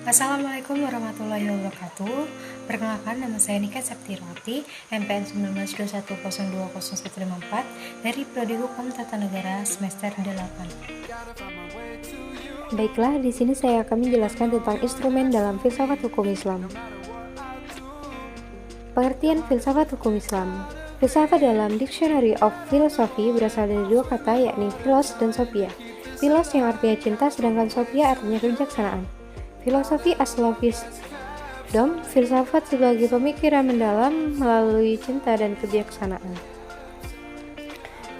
Assalamualaikum warahmatullahi wabarakatuh. Perkenalkan, nama saya Nika Septirawati, MPN 1921202154 dari Prodi Hukum Tata Negara semester 8. Baiklah, di sini saya akan menjelaskan tentang instrumen dalam filsafat hukum Islam. Pengertian filsafat hukum Islam. Filsafat dalam Dictionary of Philosophy berasal dari dua kata, yakni philos dan sophia. Philos yang artinya cinta, sedangkan sophia artinya kebijaksanaan. Filosofi as wisdom, filsafat sebagai pemikiran mendalam melalui cinta dan kebijaksanaan.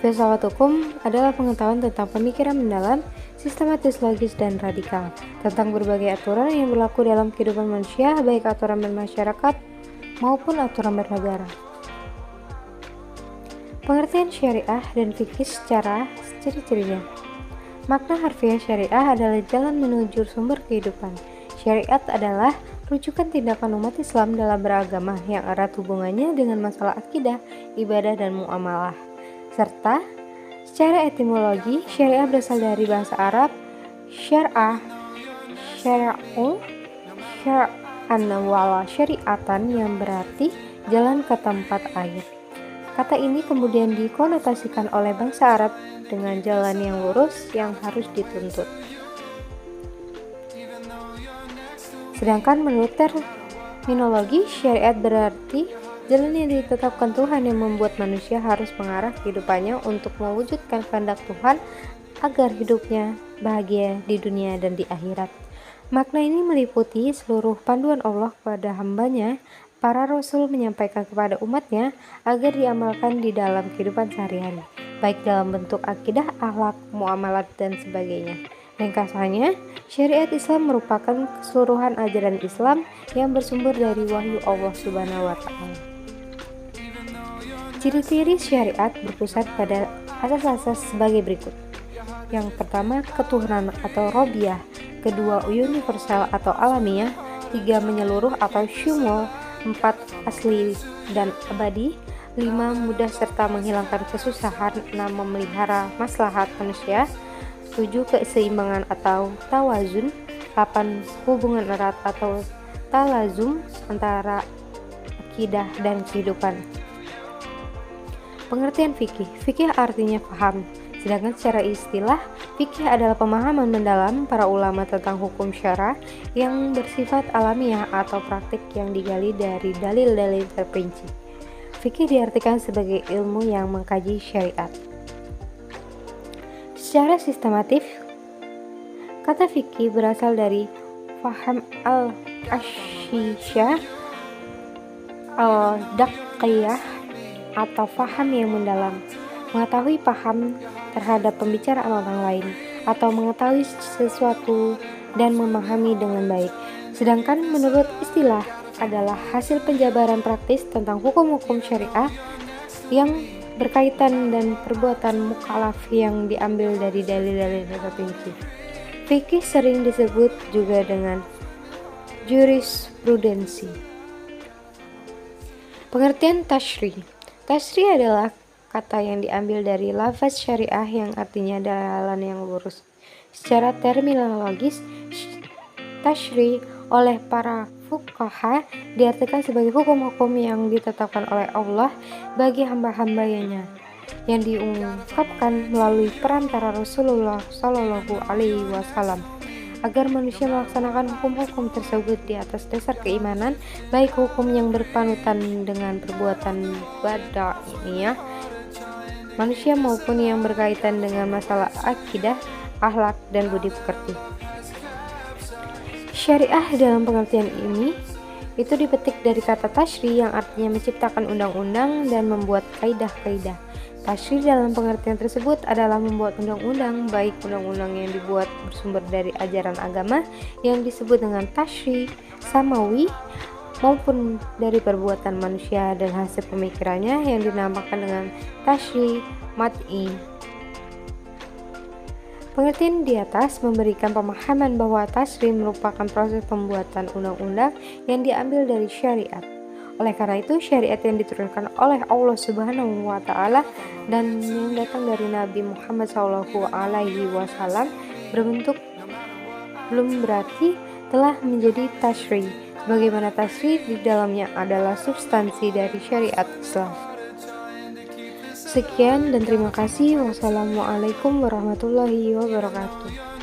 Filsafat hukum adalah pengetahuan tentang pemikiran mendalam, sistematis, logis, dan radikal, tentang berbagai aturan yang berlaku dalam kehidupan manusia, baik aturan bermasyarakat maupun aturan bernegara. Pengertian syariah dan fikih secara ciri-cirinya. Makna harfiah syariah adalah jalan menuju sumber kehidupan. Syariat adalah rujukan tindakan umat Islam dalam beragama yang erat hubungannya dengan masalah akidah, ibadah, dan muamalah. Serta secara etimologi, syariah berasal dari bahasa Arab syar'ah, syara'u, syar'an wala syariatan, yang berarti jalan ke tempat air. Kata ini kemudian dikonotasikan oleh bangsa Arab dengan jalan yang lurus yang harus dituntut. Sedangkan menurut terminologi, syariat berarti jalan yang ditetapkan Tuhan yang membuat manusia harus mengarah kehidupannya untuk mewujudkan kehendak Tuhan agar hidupnya bahagia di dunia dan di akhirat. Makna ini meliputi seluruh panduan Allah kepada hambanya. Para rasul menyampaikan kepada umatnya agar diamalkan di dalam kehidupan sehari-hari, baik dalam bentuk akidah, akhlak, muamalat, dan sebagainya. Ringkasannya, syariat Islam merupakan keseluruhan ajaran Islam yang bersumber dari wahyu Allah Subhanahu wa Ta'ala. Ciri-ciri syariat berpusat pada asas-asas sebagai berikut. Yang pertama, ketuhanan atau robiyah. Kedua, universal atau alamiah. Tiga, menyeluruh atau syumul. 4, asli dan abadi. 5, mudah serta menghilangkan kesusahan. 6, memelihara maslahat manusia. 7, keseimbangan atau tawazun. 8, hubungan erat atau talazum antara akidah dan kehidupan. Pengertian fikih. Fikih artinya paham. Sedangkan secara istilah, fikih adalah pemahaman mendalam para ulama tentang hukum syara yang bersifat alamiah atau praktik yang digali dari dalil-dalil terperinci. Fikih diartikan sebagai ilmu yang mengkaji syariat. Secara sistematif, kata fikih berasal dari faham al-ashisyah al-daqqiyah atau faham yang mendalam, mengetahui paham terhadap pembicaraan orang lain atau mengetahui sesuatu dan memahami dengan baik. Sedangkan menurut istilah adalah hasil penjabaran praktis tentang hukum-hukum syariah yang berkaitan dan perbuatan mukallaf yang diambil dari dalil-dalil terperinci. Fikih sering disebut juga dengan jurisprudensi. Pengertian tasyri. Tasyri adalah kata yang diambil dari lafaz syariah yang artinya jalan yang lurus. Secara terminologis, tasyri oleh para fuqaha diartikan sebagai hukum-hukum yang ditetapkan oleh Allah bagi hamba-hambanya, yang diungkapkan melalui perantara Rasulullah Shallallahu Alaihi Wasallam, agar manusia melaksanakan hukum-hukum tersebut di atas dasar keimanan, baik hukum yang berpanutan dengan perbuatan badaniyah manusia maupun yang berkaitan dengan masalah akidah, akhlak, dan budi pekerti. Syariah dalam pengertian ini itu dipetik dari kata tasyri yang artinya menciptakan undang-undang dan membuat kaidah-kaidah. Tasyri dalam pengertian tersebut adalah membuat undang-undang, baik undang-undang yang dibuat bersumber dari ajaran agama yang disebut dengan tasyri samawi, maupun dari perbuatan manusia dan hasil pemikirannya yang dinamakan dengan tasyri mad'i. Pengertian di atas memberikan pemahaman bahwa tasyri merupakan proses pembuatan undang-undang yang diambil dari syariat. Oleh karena itu, syariat yang diturunkan oleh Allah Subhanahu wa Ta'ala dan yang datang dari Nabi Muhammad SAW berbentuk belum berarti telah menjadi tasyri. Bagaimana tasyri di dalamnya adalah substansi dari syariat Islam. Sekian dan terima kasih. Wassalamualaikum warahmatullahi wabarakatuh.